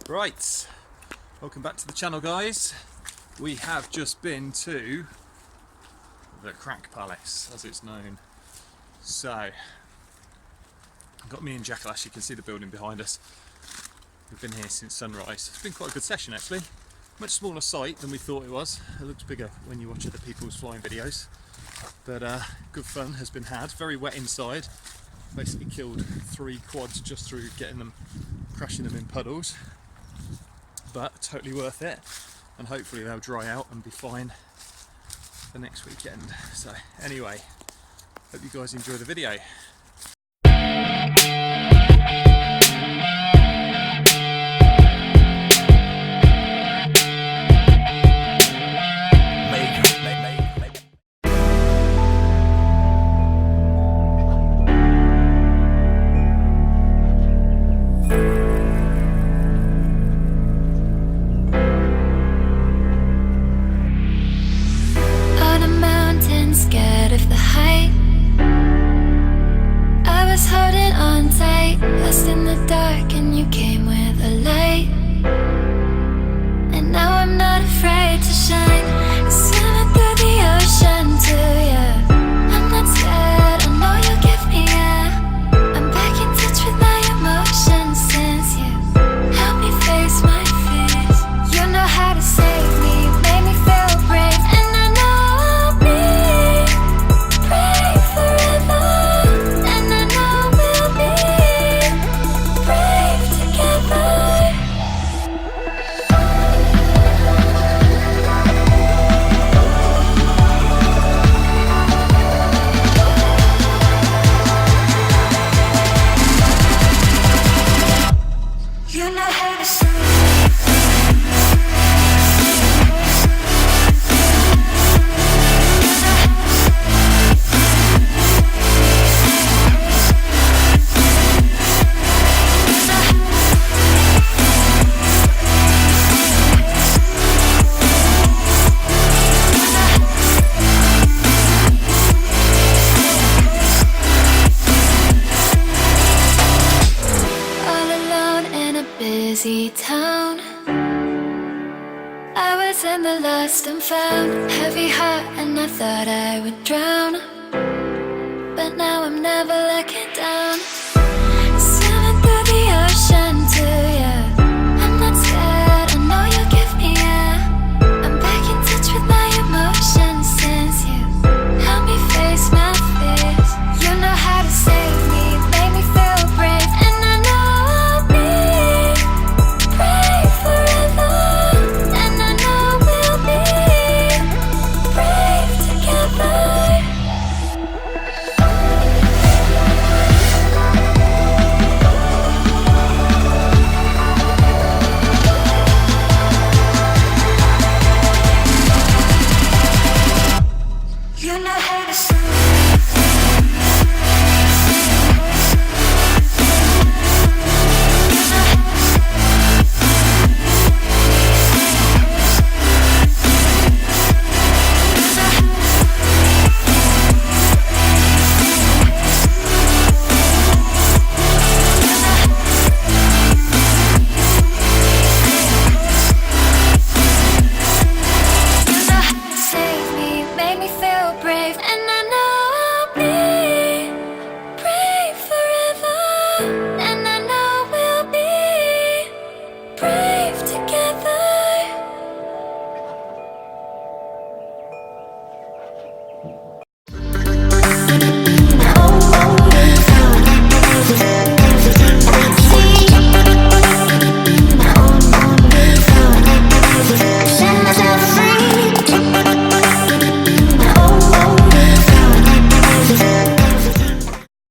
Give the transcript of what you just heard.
Right, welcome back to the channel, guys. We have just been to the Crack Palace, as it's known. So, I've got me and Jakalas. You can see the building behind us. We've been here since sunrise. It's been quite a good session, actually. Much smaller site than we thought it was. It looks bigger when you watch other people's flying videos. But good fun has been had. Very wet inside. Basically killed 3 quads just through getting them, crashing them in puddles. But totally worth it, and hopefully they'll dry out and be fine for next weekend. So anyway, hope you guys enjoy the video. Town. I was in the lost and found, heavy heart, and I thought I would drown. But now I'm never